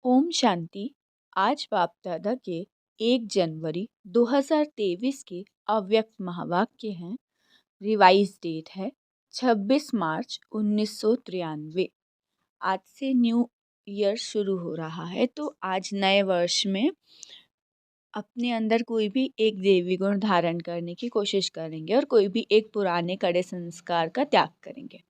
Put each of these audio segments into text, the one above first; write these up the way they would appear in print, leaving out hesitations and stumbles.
ओम शांति। आज बाप दादा के 1 जनवरी 2023 के अव्यक्त महावाक्य हैं। रिवाइज डेट है 26 मार्च 1993। आज से न्यू ईयर शुरू हो रहा है, तो आज नए वर्ष में अपने अंदर कोई भी एक देवी गुण धारण करने की कोशिश करेंगे और कोई भी एक पुराने कड़े संस्कार का त्याग करेंगे।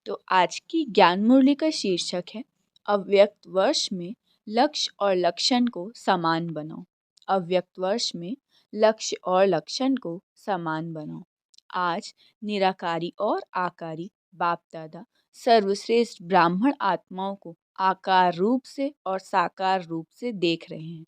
तो आज की ज्ञान मुरली का शीर्षक है अव्यक्त वर्ष में लक्ष्य और लक्षण को समान बनाओ। अव्यक्त वर्ष में लक्ष्य और लक्षण को समान बनाओ। आज निराकारी और आकारी बाप दादा सर्वश्रेष्ठ ब्राह्मण आत्माओं को आकार रूप से और साकार रूप से देख रहे हैं।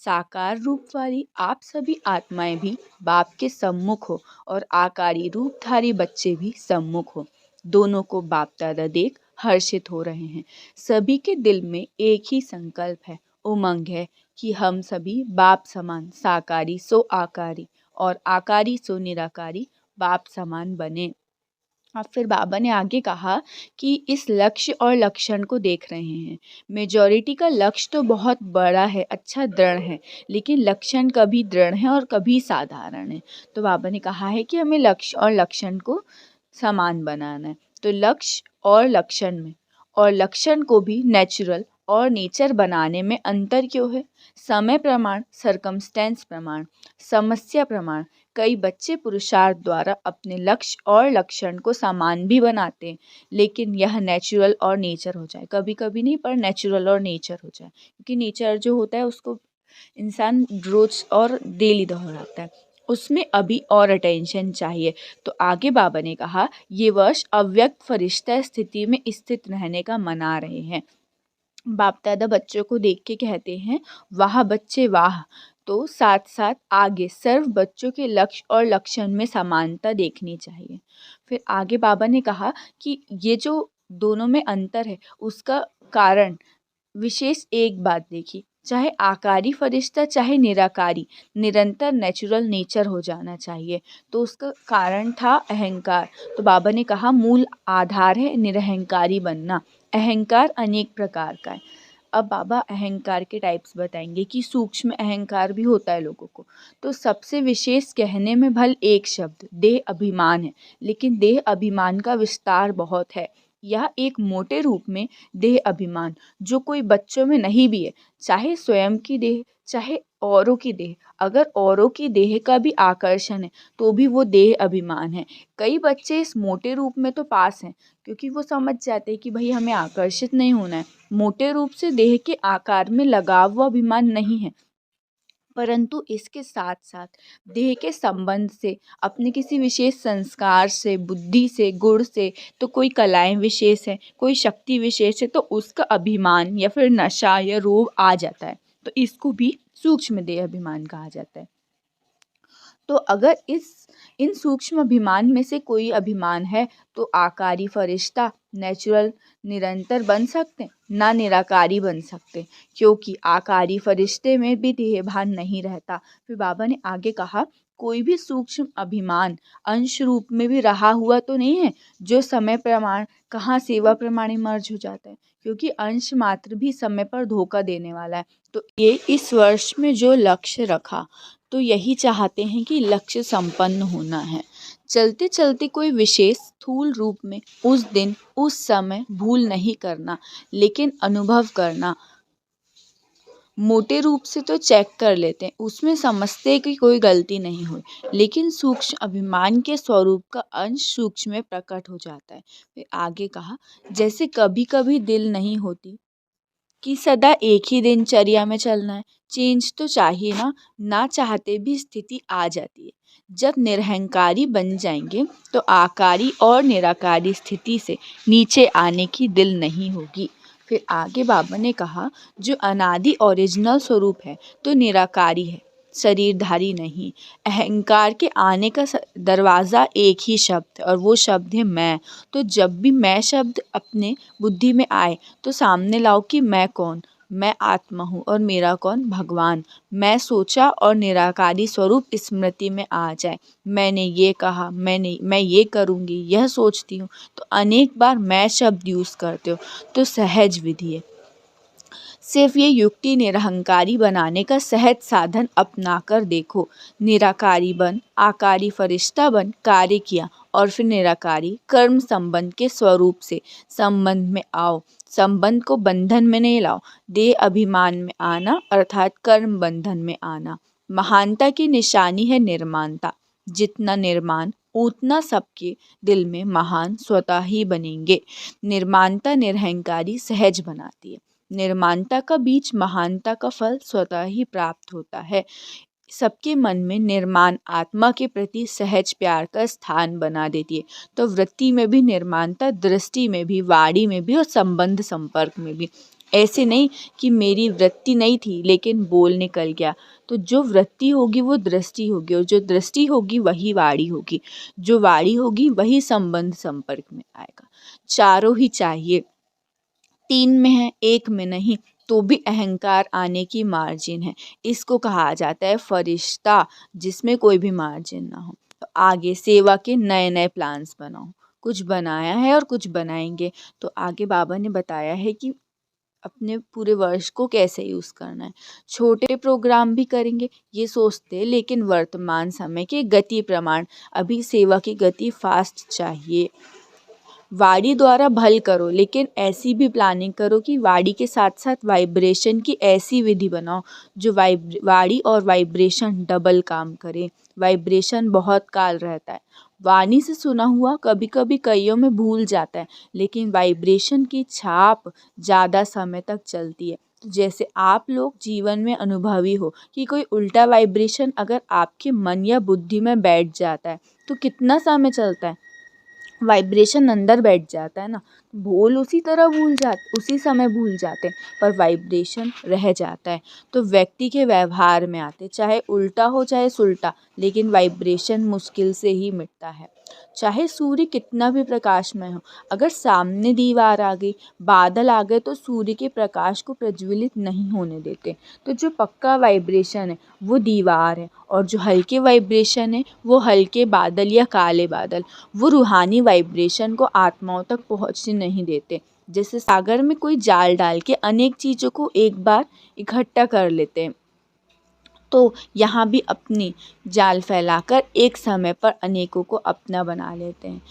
साकार रूप वाली आप सभी आत्माएं भी बाप के सम्मुख हो और आकारी रूपधारी बच्चे भी सम्मुख हो। दोनों को बाप दादा देख हर्षित हो रहे हैं। सभी के दिल में एक ही संकल्प है, उमंग है कि हम सभी बाप समान साकारी सो आकारी और आकारी सो निराकारी बाप समान बने। और फिर बाबा ने आगे कहा कि इस लक्ष्य और लक्षण को देख रहे हैं। मेजॉरिटी का लक्ष्य तो बहुत बड़ा है, अच्छा दृढ़ है, लेकिन लक्षण कभी दृढ़ है और कभी साधारण है। तो बाबा ने कहा है कि हमें लक्ष्य और लक्षण को समान बनाना है। तो लक्ष्य और लक्षण में और लक्षण को भी नेचुरल और नेचर बनाने में अंतर क्यों है? समय प्रमाण, सरकमस्टेंस प्रमाण, समस्या प्रमाण। कई बच्चे पुरुषार्थ द्वारा अपने लक्ष्य और लक्षण को समान भी बनाते हैं, लेकिन यह नेचुरल और नेचर हो जाए, कभी कभी नहीं पर नेचुरल और नेचर हो जाए, क्योंकि नेचर जो होता है उसको इंसान रोज और डेली दोहराता है, उसमें अभी और अटेंशन चाहिए। तो आगे बाबा ने कहा ये वर्ष अव्यक्त फरिश्ता स्थिति में स्थित रहने का मना रहे हैं। बाप दादा बच्चों को देख के कहते हैं वाह बच्चे वाह। तो साथ साथ आगे सर्व बच्चों के लक्ष्य और लक्षण में समानता देखनी चाहिए। फिर आगे बाबा ने कहा कि ये जो दोनों में अंतर है उसका कारण विशेष एक बात देखी, चाहे आकारी फरिश्ता चाहे निराकारी, निरंतर नेचुरल नेचर हो जाना चाहिए। तो उसका कारण था अहंकार। तो बाबा ने कहा मूल आधार है निरहंकारी बनना। अहंकार अनेक प्रकार का है। अब बाबा अहंकार के टाइप्स बताएंगे कि सूक्ष्म अहंकार भी होता है लोगों को। तो सबसे विशेष कहने में भल एक शब्द देह अभिमान है, लेकिन देह अभिमान का विस्तार बहुत है। यह एक मोटे रूप में देह अभिमान जो कोई बच्चों में नहीं भी है, चाहे स्वयं की देह चाहे औरों की देह, अगर औरों की देह का भी आकर्षण है तो भी वो देह अभिमान है। कई बच्चे इस मोटे रूप में तो पास हैं, क्योंकि वो समझ जाते हैं कि भाई हमें आकर्षित नहीं होना है। मोटे रूप से देह के आकार में लगाव व अभिमान नहीं है, परंतु इसके साथ साथ देह के संबंध से, अपने किसी विशेष संस्कार से, बुद्धि से, गुण से, तो कोई कलाएं विशेष है, कोई शक्ति विशेष है, तो उसका अभिमान या फिर नशा या रोग आ जाता है। तो इसको भी सूक्ष्म देह अभिमान कहा जाता है। तो अगर इन सूक्ष्म अभिमान में से कोई अभिमान है तो आकारी फरिश्ता नेचुरल निरंतर बन सकते, ना निराकारी बन सकते, क्योंकि आकारी फरिश्ते में भी देहभान नहीं रहता। फिर बाबा ने आगे कहा कोई भी सूक्ष्म अभिमान अंश रूप में भी रहा हुआ तो नहीं है, जो समय प्रमाण कहाँ सेवा प्रमाण मर्ज हो जाता है, क्योंकि अंश मात्र भी समय पर धोखा देने वाला है। तो ये इस वर्ष में जो लक्ष्य रखा तो यही चाहते हैं कि लक्ष्य संपन्न होना है। चलते चलते कोई विशेष स्थूल रूप में उस दिन उस समय भूल नहीं करना, लेकिन अनुभव करना। मोटे रूप से तो चेक कर लेते हैं, उसमें समझते कि कोई गलती नहीं हुई, लेकिन सूक्ष्म अभिमान के स्वरूप का अंश सूक्ष्म में प्रकट हो जाता है। फिर आगे कहा जैसे कभी कभी दिल नहीं होती कि सदा एक ही दिनचर्या में चलना है, चेंज तो चाहिए ना, ना चाहते भी स्थिति आ जाती है। जब निरहंकारी बन जाएंगे तो आकारी और निराकारी स्थिति से नीचे आने की दिल नहीं होगी। फिर आगे बाबा ने कहा जो अनादि ओरिजिनल स्वरूप है तो निराकारी है, शरीरधारी नहीं। अहंकार के आने का दरवाज़ा एक ही शब्द और वो शब्द है मैं। तो जब भी मैं शब्द अपने बुद्धि में आए तो सामने लाओ कि मैं कौन, मैं आत्मा हूँ और मेरा कौन, भगवान। मैं सोचा और निराकारी स्वरूप स्मृति में आ जाए। मैंने ये कहा, मैं ये करूँगी, यह सोचती हूँ, तो अनेक बार मैं शब्द यूज़ करते हो तो सहज विधि है। सिर्फ ये युक्ति निरहंकारी बनाने का सहज साधन अपनाकर देखो। निराकारी बन, आकारी फरिश्ता बन कार्य किया और फिर निराकारी कर्म संबंध के स्वरूप से संबंध में आओ। संबंध को बंधन में नहीं लाओ, देह अभिमान में आना अर्थात कर्म बंधन में आना। महानता की निशानी है निर्माणता। जितना निर्माण उतना सबके दिल में महान स्वतः ही बनेंगे। निर्माणता निरहंकारी सहज बनाती है। निर्माणता का बीज महानता का फल स्वतः ही प्राप्त होता है। सबके मन में निर्माण आत्मा के प्रति सहज प्यार का स्थान बना देती है। तो वृत्ति में भी निर्माणता, दृष्टि में भी, वाणी में भी और संबंध संपर्क में भी। ऐसे नहीं कि मेरी वृत्ति नहीं थी लेकिन बोल निकल गया। तो जो वृत्ति होगी वो दृष्टि होगी और जो दृष्टि होगी वही वाणी होगी, जो वाणी होगी वही संबंध संपर्क में आएगा। चारों ही चाहिए, तीन में है एक में नहीं तो भी अहंकार आने की मार्जिन है। इसको कहा जाता है फरिश्ता, जिसमें कोई भी मार्जिन ना हो। तो आगे सेवा के नए नए प्लान्स बनाओ। कुछ बनाया है और कुछ बनाएंगे। तो आगे बाबा ने बताया है कि अपने पूरे वर्ष को कैसे यूज़ करना है। छोटे प्रोग्राम भी करेंगे ये सोचते, लेकिन वर्तमान समय के गति प्रमाण अभी सेवा की गति फास्ट चाहिए। वाणी द्वारा भल करो, लेकिन ऐसी भी प्लानिंग करो कि वाणी के साथ साथ वाइब्रेशन की ऐसी विधि बनाओ जो वाणी और वाइब्रेशन डबल काम करे। वाइब्रेशन बहुत काल रहता है। वाणी से सुना हुआ कभी कभी कईयों में भूल जाता है, लेकिन वाइब्रेशन की छाप ज़्यादा समय तक चलती है। तो जैसे आप लोग जीवन में अनुभवी हो कि कोई उल्टा वाइब्रेशन अगर आपके मन या बुद्धि में बैठ जाता है तो कितना समय चलता है, वाइब्रेशन अंदर बैठ जाता है ना। बोल उसी समय भूल जाते हैं, पर वाइब्रेशन रह जाता है। तो व्यक्ति के व्यवहार में आते, चाहे उल्टा हो चाहे सुलटा, लेकिन वाइब्रेशन मुश्किल से ही मिटता है। चाहे सूर्य कितना भी प्रकाशमय हो, अगर सामने दीवार आ गई, बादल आ गए तो सूर्य के प्रकाश को प्रज्वलित नहीं होने देते। तो जो पक्का वाइब्रेशन है वो दीवार है, और जो हल्के वाइब्रेशन है वो हल्के बादल या काले बादल। वो रूहानी वाइब्रेशन को आत्माओं तक पहुंचने नहीं देते। जैसे सागर में कोई जाल डाल के अनेक चीज़ों को एक बार इकट्ठा कर लेते हैं, तो यहाँ भी अपनी जाल फैलाकर एक समय पर अनेकों को अपना बना लेते हैं।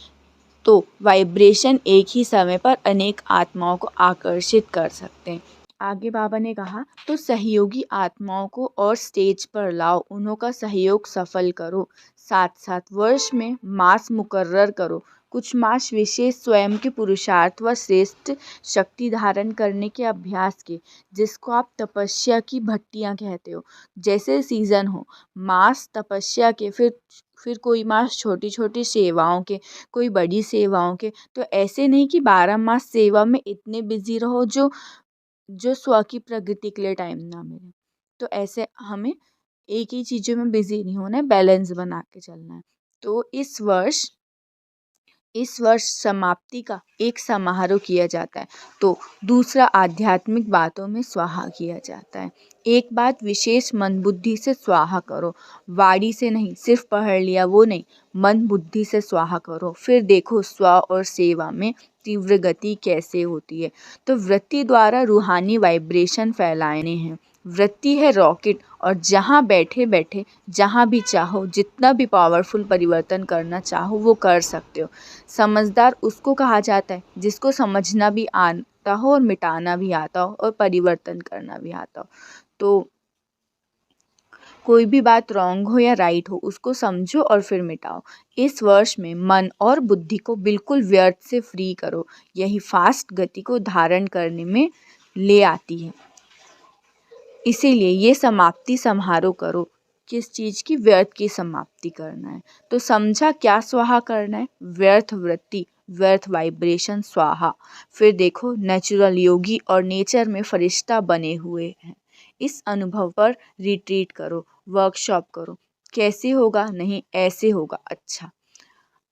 तो वाइब्रेशन एक ही समय पर अनेक आत्माओं को आकर्षित कर सकते हैं। आगे बाबा ने कहा, तो सहयोगी आत्माओं को और स्टेज पर लाओ, उन्हों का सहयोग सफल करो। साथ साथ वर्ष में मास मुकर्रर करो। कुछ मास विशेष स्वयं के पुरुषार्थ व श्रेष्ठ शक्ति धारण करने के अभ्यास के, जिसको आप तपस्या की भट्टियाँ कहते हो। जैसे सीजन हो, मास तपस्या के, फिर कोई मास छोटी छोटी सेवाओं के, कोई बड़ी सेवाओं के। तो ऐसे नहीं कि 12 मास सेवा में इतने बिजी रहो जो स्व की प्रगति के लिए टाइम ना मिले। तो ऐसे हमें एक ही चीज़ों में बिजी नहीं होना है, बैलेंस बना के चलना है। तो इस वर्ष समाप्ति का एक समारोह किया जाता है। तो दूसरा आध्यात्मिक बातों में स्वाहा किया जाता है। एक बात विशेष मन बुद्धि से स्वाहा करो, वाणी से नहीं, सिर्फ पढ़ लिया वो नहीं, मन बुद्धि से स्वाहा करो। फिर देखो स्व और सेवा में तीव्र गति कैसे होती है। तो वृत्ति द्वारा रूहानी वाइब्रेशन फैलाने हैं। वृत्ति है रॉकेट, और जहाँ बैठे बैठे जहाँ भी चाहो जितना भी पावरफुल परिवर्तन करना चाहो वो कर सकते हो। समझदार उसको कहा जाता है जिसको समझना भी आता हो और मिटाना भी आता हो और परिवर्तन करना भी आता हो। तो कोई भी बात रॉन्ग हो या राइट हो, उसको समझो और फिर मिटाओ। इस वर्ष में मन और बुद्धि को बिल्कुल व्यर्थ से फ्री करो, यही फास्ट गति को धारण करने में ले आती है। इसीलिए ये समाप्ति समारोह करो। किस चीज़ की? व्यर्थ की समाप्ति करना है। तो समझा क्या स्वाहा करना है? व्यर्थ वृत्ति, व्यर्थ वाइब्रेशन स्वाहा। फिर देखो नेचुरल योगी और नेचर में फरिश्ता बने हुए हैं। इस अनुभव पर रिट्रीट करो, वर्कशॉप करो। कैसे होगा? नहीं ऐसे होगा। अच्छा,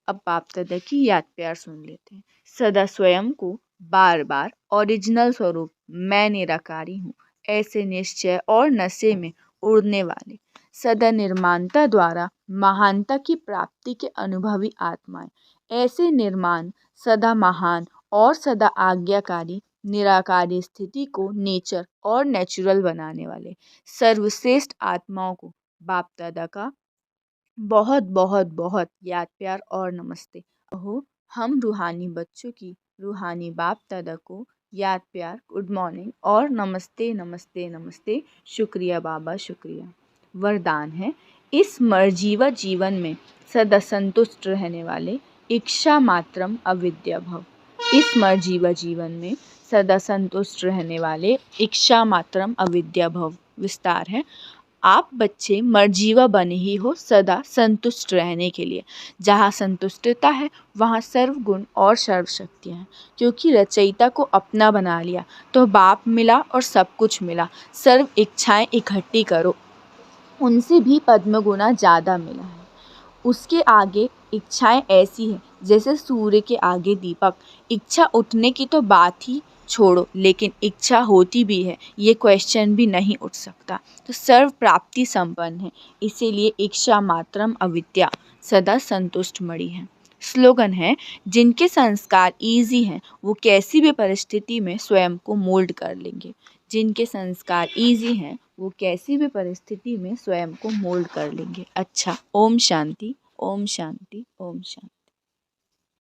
अब बाप दादा की याद प्यार सुन लेते हैं। सदा स्वयं को बार बार ओरिजिनल स्वरूप मैं निराकारी हूँ ऐसे निश्चय और नशे में उड़ने वाले, सदा निर्माणता द्वारा महानता की प्राप्ति के अनुभवी आत्माएं। ऐसे निर्माण सदा महान और सदा आज्ञाकारी निराकारी स्थिति को नेचर और नेचुरल बनाने वाले सर्वश्रेष्ठ आत्माओं को बाप दादा का बहुत बहुत बहुत याद प्यार और नमस्ते। हो हम रूहानी बच्चों की रूहानी बाप दादा को याद प्यार गुड मॉर्निंग और नमस्ते नमस्ते नमस्ते। शुक्रिया बाबा शुक्रिया। वरदान है, इस मर्जीवा जीवन में सदा संतुष्ट रहने वाले इच्छा मात्रम अविद्या भव। इस मर्जीवा जीवन में सदा संतुष्ट रहने वाले इच्छा मात्रम अविद्या भव। विस्तार है, आप बच्चे मर्जीवा बने ही हो सदा संतुष्ट रहने के लिए। जहाँ संतुष्टता है वहाँ सर्वगुण और सर्वशक्तियाँ हैं। क्योंकि रचयिता को अपना बना लिया तो बाप मिला और सब कुछ मिला। सर्व इच्छाएं इकट्ठी करो, उनसे भी पद्म गुना ज़्यादा मिला है। उसके आगे इच्छाएं ऐसी हैं जैसे सूर्य के आगे दीपक। इच्छा उठने की तो बात ही छोड़ो, लेकिन इच्छा होती भी है ये क्वेश्चन भी नहीं उठ सकता। तो सर्व प्राप्ति संपन्न है, इसीलिए इच्छा मात्रम अविद्या, सदा संतुष्ट मणि है। स्लोगन है, जिनके संस्कार इजी हैं वो कैसी भी परिस्थिति में स्वयं को मोल्ड कर लेंगे। जिनके संस्कार इजी हैं वो कैसी भी परिस्थिति में स्वयं को मोल्ड कर लेंगे। अच्छा, ओम शांति ओम शांति ओम शांति।